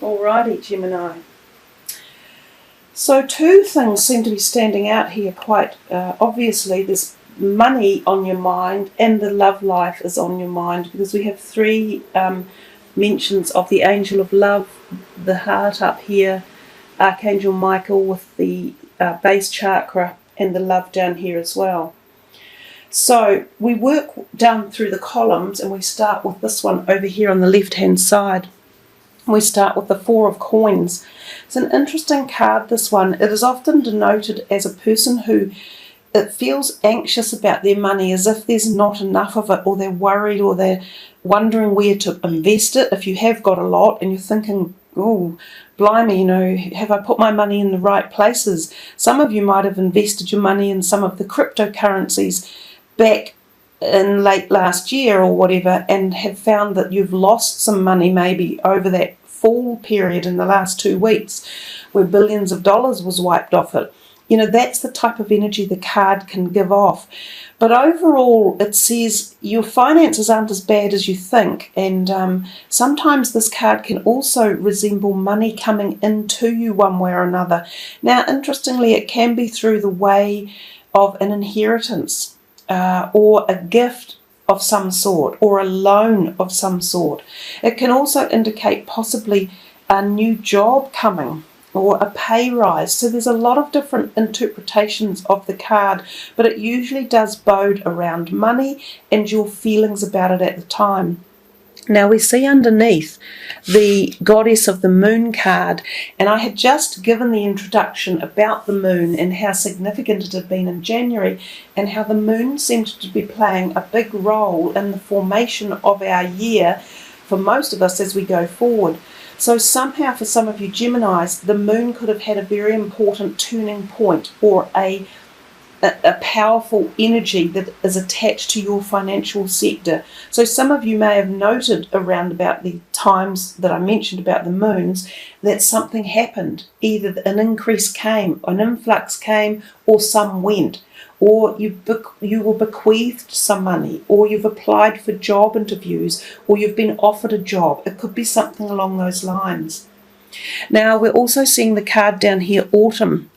Alrighty, Gemini. So two things seem to be standing out here quite obviously. There's money on your mind and the love life is on your mind, because we have three mentions of the angel of love, the heart up here, Archangel Michael with the base chakra, and the love down here as well. So we work down through the columns and we start with this one over here on the left hand side. We start with the Four of Coins. It's an interesting card, this one. It is often denoted as a person who it feels anxious about their money, as if there's not enough of it, or they're worried, or they're wondering where to invest it. If you have got a lot and you're thinking, oh, blimey, have I put my money in the right places? Some of you might have invested your money in some of the cryptocurrencies back in late last year or whatever, and have found that you've lost some money maybe over that fall period in the last 2 weeks where billions of dollars was wiped off it. That's the type of energy the card can give off. But overall, it says your finances aren't as bad as you think, and sometimes this card can also resemble money coming into you one way or another. Now, interestingly, it can be through the way of an inheritance, or a gift of some sort, or a loan of some sort. It can also indicate possibly a new job coming, or a pay rise. So there's a lot of different interpretations of the card, but it usually does bode around money and your feelings about it at the time. Now we see underneath the Goddess of the Moon card, and I had just given the introduction about the moon and how significant it had been in January, and how the moon seemed to be playing a big role in the formation of our year for most of us as we go forward. So somehow for some of you Geminis, the moon could have had a very important turning point, or a powerful energy that is attached to your financial sector. So some of you may have noted around about the times that I mentioned about the moons that something happened. Either an increase came, an influx came, or some went. Or you were bequeathed some money, or you've applied for job interviews, or you've been offered a job. It could be something along those lines. Now we're also seeing the card down here, Autumn,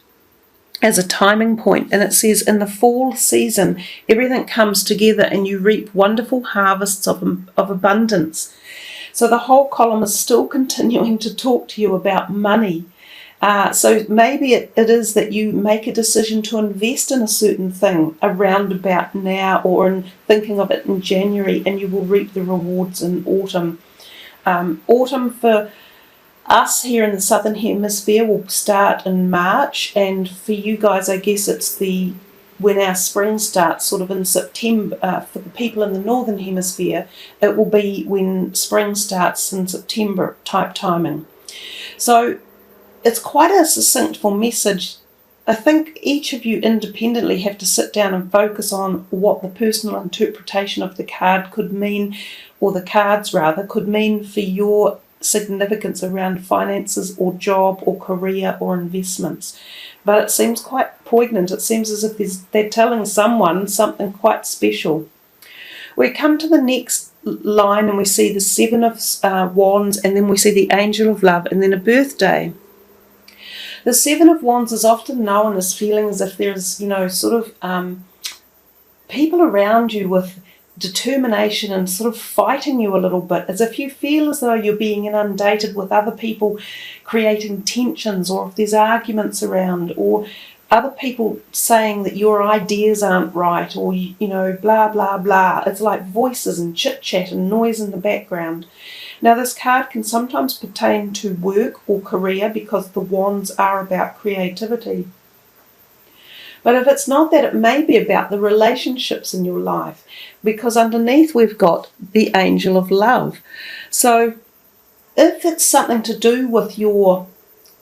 as a timing point, and it says in the fall season everything comes together and you reap wonderful harvests of abundance. So the whole column is still continuing to talk to you about money. So maybe it is that you make a decision to invest in a certain thing around about now, or in thinking of it in January, and you will reap the rewards in autumn. Autumn for us here in the Southern Hemisphere will start in March, and for you guys, I guess it's when our spring starts, sort of in September. For the people in the Northern Hemisphere, it will be when spring starts in September type timing. So it's quite a succinct message. I think each of you independently have to sit down and focus on what the personal interpretation of the card could mean, or the cards rather, could mean for your significance around finances or job or career or investments. But it seems quite poignant. It seems as if they're telling someone something quite special. We come to the next line and we see the Seven of Wands, and then we see the Angel of Love, and then a birthday. The Seven of Wands is often known as feeling as if there's, sort of people around you with determination and sort of fighting you a little bit, as if you feel as though you're being inundated with other people creating tensions, or if there's arguments around, or other people saying that your ideas aren't right, or blah blah blah. It's like voices and chit chat and noise in the background. Now this card can sometimes pertain to work or career, because the wands are about creativity. But if it's not that, it may be about the relationships in your life, because underneath we've got the Angel of Love. So if it's something to do with your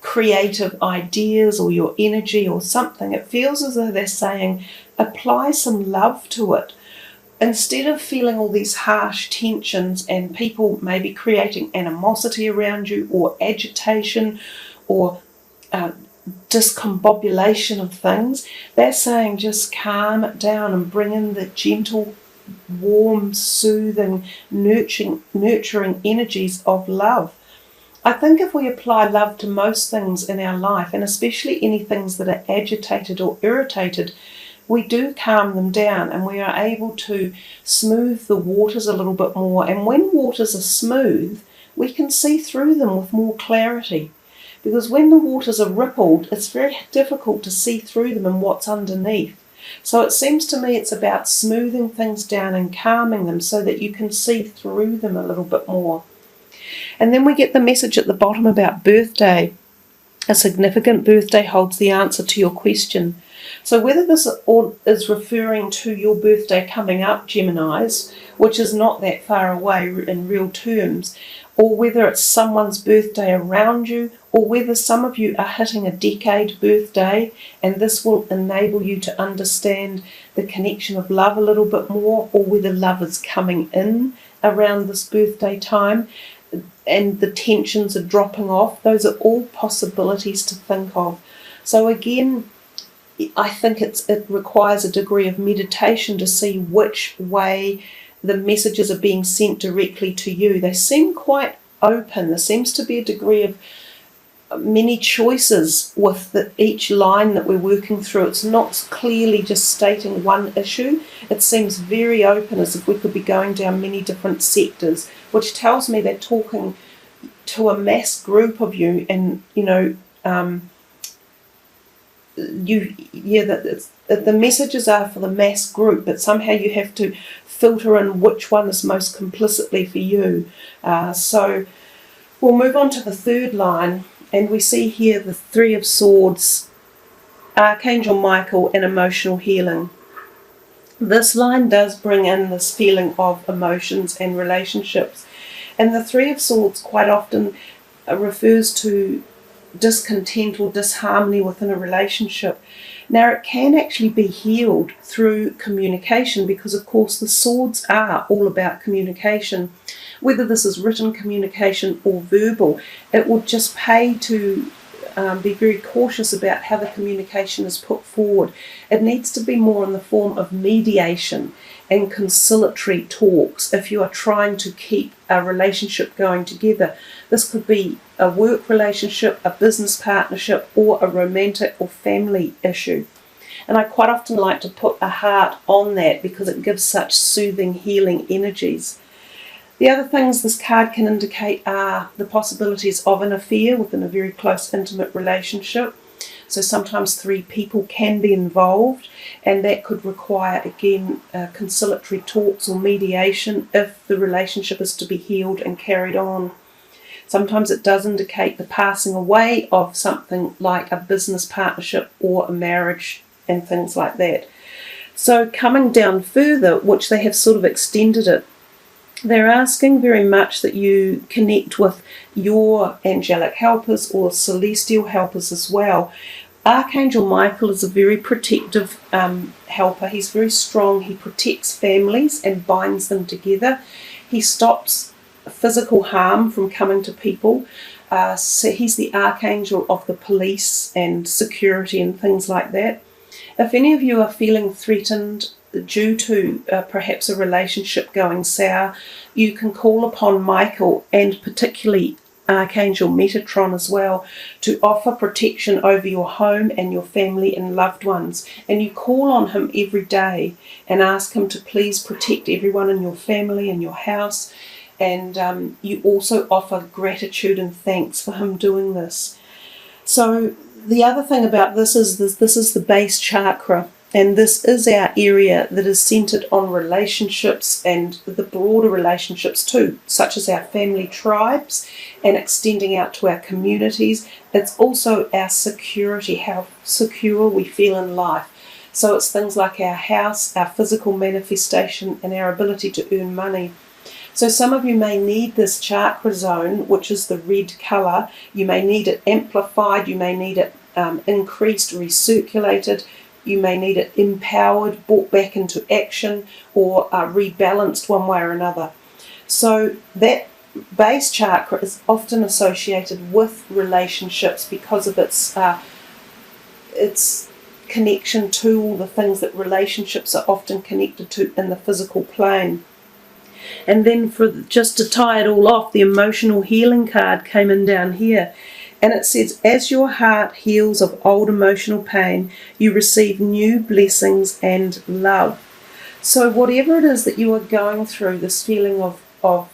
creative ideas or your energy or something, it feels as though they're saying apply some love to it. Instead of feeling all these harsh tensions and people maybe creating animosity around you, or agitation, or discombobulation of things, they're saying just calm it down and bring in the gentle, warm, soothing, nurturing energies of love. I think if we apply love to most things in our life, and especially any things that are agitated or irritated, we do calm them down and we are able to smooth the waters a little bit more. And when waters are smooth, we can see through them with more clarity. Because when the waters are rippled, it's very difficult to see through them and what's underneath. So it seems to me it's about smoothing things down and calming them so that you can see through them a little bit more. And then we get the message at the bottom about birthday. A significant birthday holds the answer to your question. So whether this is referring to your birthday coming up, Geminis, which is not that far away in real terms, or whether it's someone's birthday around you, or whether some of you are hitting a decade birthday, and this will enable you to understand the connection of love a little bit more, or whether love is coming in around this birthday time and the tensions are dropping off. Those are all possibilities to think of. So again, I think it requires a degree of meditation to see which way the messages are being sent directly to you. They seem quite open. There seems to be a degree of many choices with each line that we're working through. It's not clearly just stating one issue. It seems very open, as if we could be going down many different sectors, which tells me they're talking to a mass group of you, and that the messages are for the mass group, but somehow you have to filter in which one is most complicitly for you. So we'll move on to the third line, and we see here the Three of Swords, Archangel Michael, and emotional healing. This line does bring in this feeling of emotions and relationships, and the Three of Swords quite often refers to discontent or disharmony within a relationship. Now, it can actually be healed through communication, because of course the swords are all about communication. Whether this is written communication or verbal, it would just pay to be very cautious about how the communication is put forward. It needs to be more in the form of mediation and conciliatory talks if you are trying to keep a relationship going together. This could be a work relationship, a business partnership, or a romantic or family issue. And I quite often like to put a heart on that because it gives such soothing, healing energies. The other things this card can indicate are the possibilities of an affair within a very close, intimate relationship. So sometimes three people can be involved, and that could require, again, conciliatory talks or mediation if the relationship is to be healed and carried on. Sometimes it does indicate the passing away of something like a business partnership or a marriage and things like that. So coming down further, which they have sort of extended it, they're asking very much that you connect with your angelic helpers or celestial helpers as well. Archangel Michael is a very protective helper. He's very strong. He protects families and binds them together. He stops physical harm from coming to people. So he's the archangel of the police and security and things like that. If any of you are feeling threatened due to perhaps a relationship going sour, you can call upon Michael, and particularly Archangel Metatron as well, to offer protection over your home and your family and loved ones. And you call on him every day and ask him to please protect everyone in your family and your house. And you also offer gratitude and thanks for him doing this. So the other thing about this is this is the base chakra. And this is our area that is centered on relationships and the broader relationships too, such as our family tribes and extending out to our communities. It's also our security, how secure we feel in life. So it's things like our house, our physical manifestation, and our ability to earn money. So some of you may need this chakra zone, which is the red colour. You may need it amplified, you may need it increased, recirculated. You may need it empowered, brought back into action, or rebalanced one way or another. So that base chakra is often associated with relationships because of its connection to all the things that relationships are often connected to in the physical plane. And then just to tie it all off, the emotional healing card came in down here. And it says, as your heart heals of old emotional pain, you receive new blessings and love. So whatever it is that you are going through, this feeling of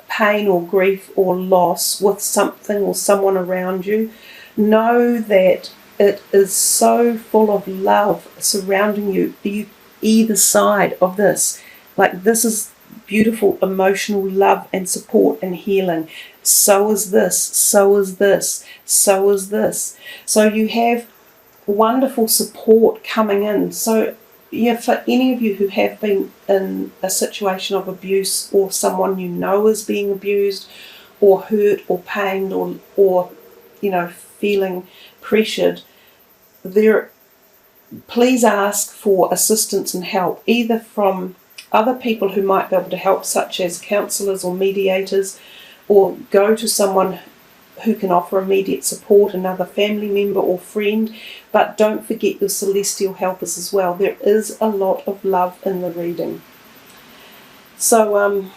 pain or grief or loss with something or someone around you, know that it is so full of love surrounding you, either side of this. Like, this is beautiful emotional love and support and healing. So is this, so is this, so is this. So you have wonderful support coming in. So yeah, for any of you who have been in a situation of abuse, or someone you know is being abused or hurt or pained or feeling pressured, please ask for assistance and help, either from other people who might be able to help, such as counsellors or mediators, or go to someone who can offer immediate support, another family member or friend. But don't forget your celestial helpers as well. There is a lot of love in the reading. So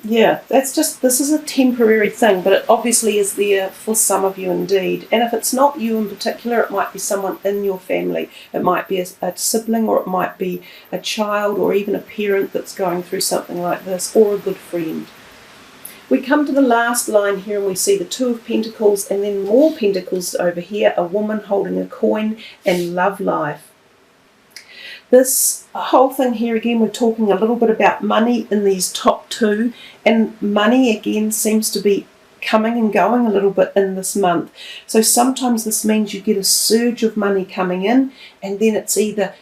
this is a temporary thing, but it obviously is there for some of you indeed. And if it's not you in particular, it might be someone in your family. It might be a sibling, or it might be a child, or even a parent that's going through something like this, or a good friend. We come to the last line here and we see the Two of Pentacles, and then more pentacles over here, a woman holding a coin, and love life. This whole thing here, again, we're talking a little bit about money in these top two, and money again seems to be coming and going a little bit in this month. So sometimes this means you get a surge of money coming in, and then it's either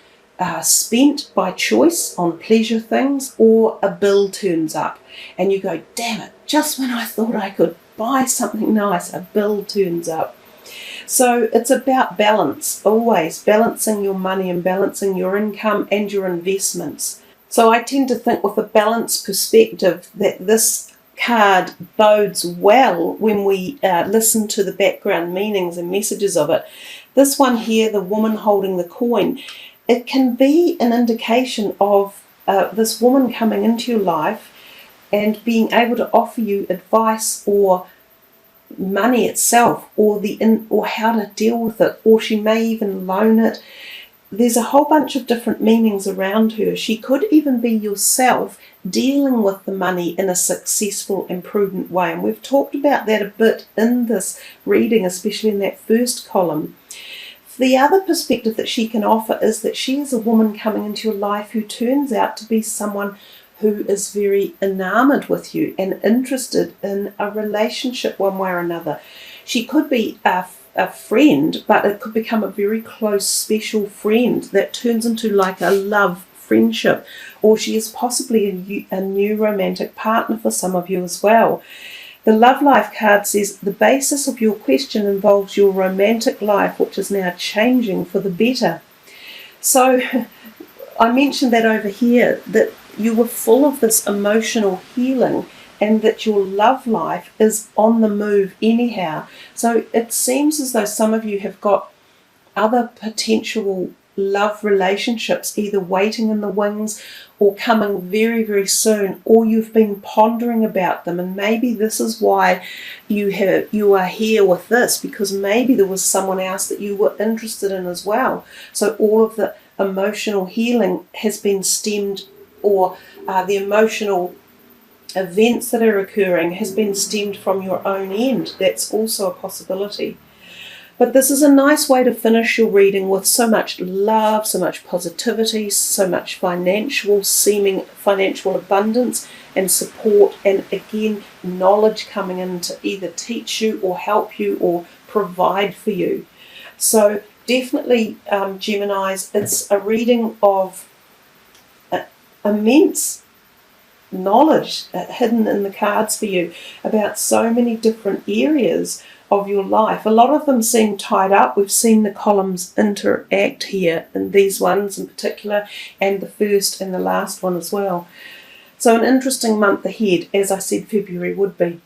spent by choice on pleasure things, or a bill turns up and you go, damn it, just when I thought I could buy something nice, a bill turns up. So it's about balance, always balancing your money and balancing your income and your investments. So I tend to think, with a balanced perspective, that this card bodes well when we listen to the background meanings and messages of it. This one here, the woman holding the coin, it can be an indication of this woman coming into your life and being able to offer you advice, or money itself, or how to deal with it, or she may even loan it. There's a whole bunch of different meanings around her. She could even be yourself dealing with the money in a successful and prudent way, and we've talked about that a bit in this reading, especially in that first column. The other perspective that she can offer is that she is a woman coming into your life who turns out to be someone who is very enamored with you and interested in a relationship one way or another. She could be a friend, but it could become a very close, special friend that turns into like a love friendship, or she is possibly a new romantic partner for some of you as well. The Love Life card says the basis of your question involves your romantic life, which is now changing for the better. So I mentioned that over here, that you were full of this emotional healing, and that your love life is on the move anyhow. So it seems as though some of you have got other potential love relationships either waiting in the wings or coming very, very soon, or you've been pondering about them, and maybe this is why you are here with this, because maybe there was someone else that you were interested in as well. So all of the emotional healing has been stemmed, or the emotional events that are occurring has been stemmed from your own end. That's also a possibility. But this is a nice way to finish your reading with so much love, so much positivity, so much seeming financial abundance and support, and again, knowledge coming in to either teach you or help you or provide for you. So definitely, Geminis, it's a reading of immense knowledge hidden in the cards for you about so many different areas of your life. A lot of them seem tied up. We've seen the columns interact here, and these ones in particular, and the first and the last one as well. So an interesting month ahead, as I said February would be.